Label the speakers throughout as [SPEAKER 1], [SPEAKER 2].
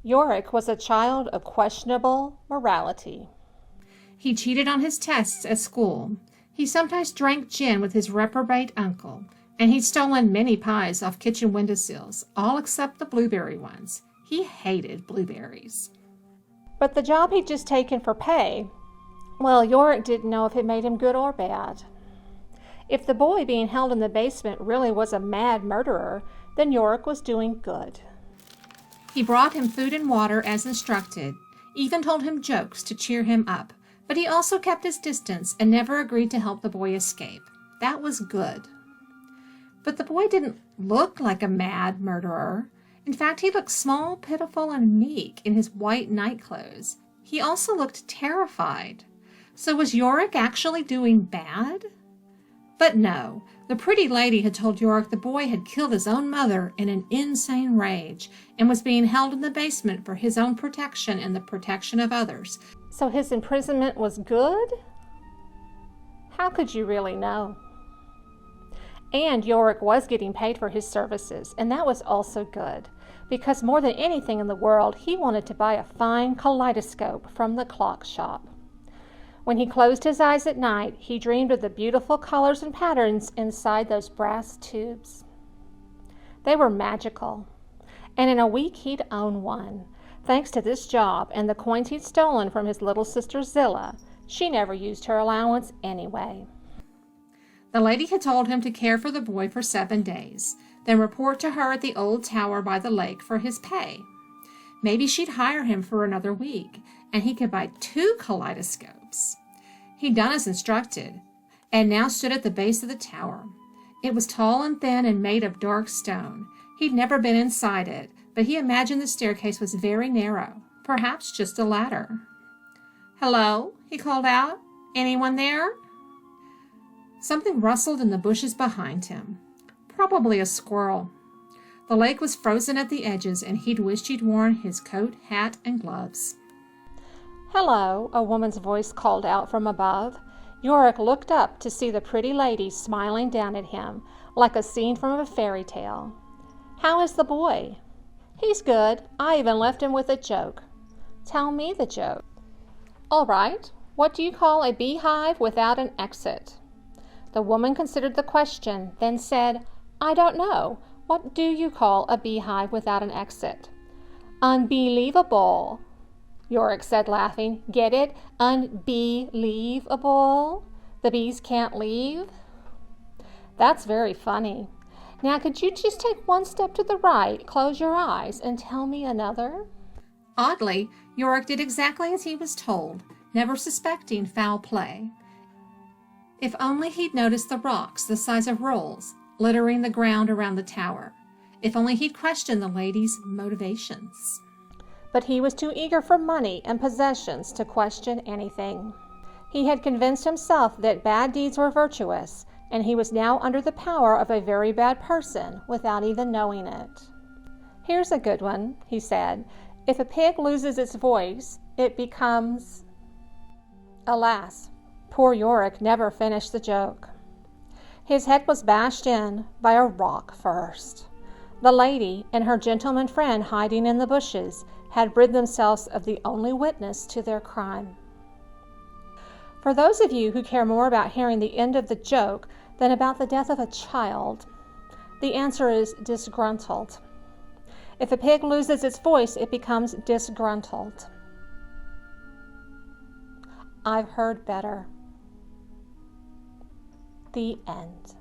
[SPEAKER 1] Yorick was a child of questionable morality.
[SPEAKER 2] He cheated on his tests at school. He sometimes drank gin with his reprobate uncle, and he'd stolen many pies off kitchen windowsills, all except the blueberry ones. He hated blueberries.
[SPEAKER 1] But the job he'd just taken for pay, well, Yorick didn't know if it made him good or bad. If the boy being held in the basement really was a mad murderer, then Yorick was doing good.
[SPEAKER 2] He brought him food and water as instructed, even told him jokes to cheer him up, but he also kept his distance and never agreed to help the boy escape. That was good. But the boy didn't look like a mad murderer. In fact, he looked small, pitiful, and meek in his white nightclothes. He also looked terrified. So was Yorick actually doing bad? But no, the pretty lady had told Yorick the boy had killed his own mother in an insane rage and was being held in the basement for his own protection and the protection of others.
[SPEAKER 1] So his imprisonment was good? How could you really know? And Yorick was getting paid for his services, and that was also good, because more than anything in the world, he wanted to buy a fine kaleidoscope from the clock shop. When he closed his eyes at night, he dreamed of the beautiful colors and patterns inside those brass tubes. They were magical, and in a week he'd own one. Thanks to this job and the coins he'd stolen from his little sister Zilla, she never used her allowance anyway.
[SPEAKER 2] The lady had told him to care for the boy for 7 days, then report to her at the old tower by the lake for his pay. Maybe she'd hire him for another week, and he could buy 2 kaleidoscopes. He'd done as instructed, and now stood at the base of the tower. It was tall and thin and made of dark stone. He'd never been inside it, but he imagined the staircase was very narrow, perhaps just a ladder. "Hello," he called out. "Anyone there?" Something rustled in the bushes behind him. Probably a squirrel. The lake was frozen at the edges, and he'd wished he'd worn his coat, hat, and gloves.
[SPEAKER 1] "Hello," a woman's voice called out from above. Yorick looked up to see the pretty lady smiling down at him, like a scene from a fairy tale. "How is the boy?" "He's good. I even left him with a joke." "Tell me the joke." "All right. What do you call a beehive without an exit?" The woman considered the question, then said, "I don't know. What do you call a beehive without an exit?" "Unbelievable," Yorick said, laughing. "Get it? Unbelievable. The bees can't leave." "That's very funny. Now, could you just take one step to the right, close your eyes, and tell me another?"
[SPEAKER 2] Oddly, Yorick did exactly as he was told, never suspecting foul play. If only he'd noticed the rocks the size of rolls littering the ground around the tower. If only he'd questioned the lady's motivations.
[SPEAKER 1] But he was too eager for money and possessions to question anything. He had convinced himself that bad deeds were virtuous, and he was now under the power of a very bad person without even knowing it. "Here's a good one," he said. "If a pig loses its voice, it becomes—" Alas, poor Yorick never finished the joke. His head was bashed in by a rock first. The lady and her gentleman friend hiding in the bushes had rid themselves of the only witness to their crime. For those of you who care more about hearing the end of the joke than about the death of a child, the answer is disgruntled. If a pig loses its voice, it becomes disgruntled. I've heard better. The end.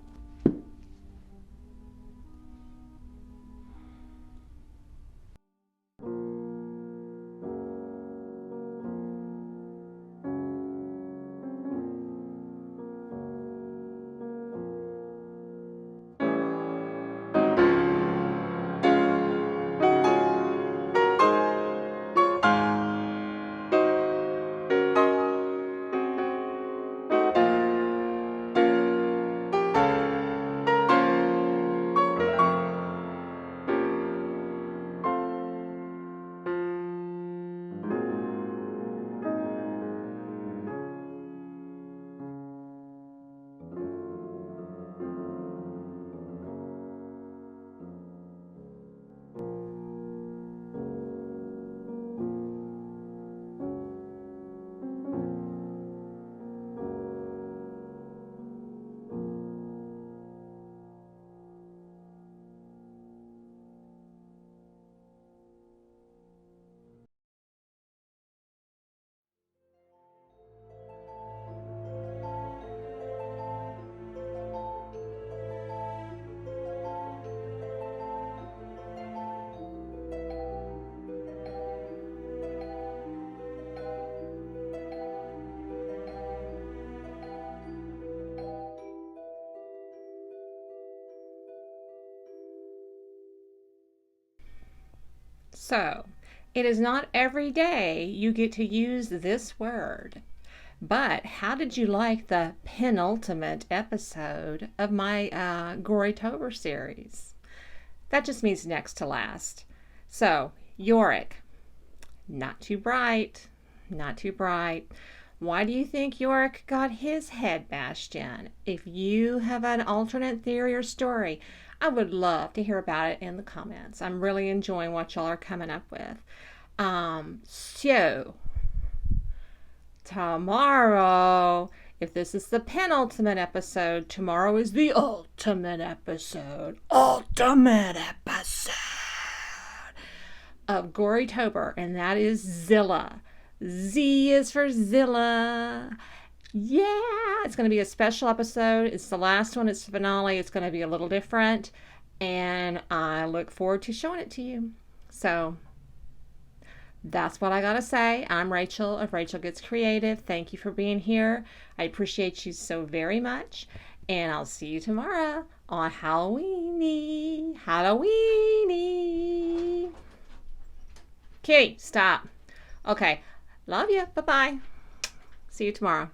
[SPEAKER 1] So, it is not every day you get to use this word. But how did you like the penultimate episode of my GOREYTOBER series? That just means next to last. So, Yorick, not too bright, not too bright. Why do you think Yorick got his head bashed in? If you have an alternate theory or story, I would love to hear about it in the comments. I'm really enjoying what y'all are coming up with. So, tomorrow, if this is the penultimate episode, tomorrow is the ultimate episode. Ultimate episode of GOREYTOBER, and that is Zilla. Z is for Zilla. Yeah, it's going to be a special episode. It's the last one. It's the finale. It's going to be a little different, and I look forward to showing it to you. So that's what I got to say. I'm Rachel of Rachel Gets Creative. Thank you for being here. I appreciate you so very much, and I'll see you tomorrow on Halloweeny. Okay, stop. Okay, love you. Bye-bye. See you tomorrow.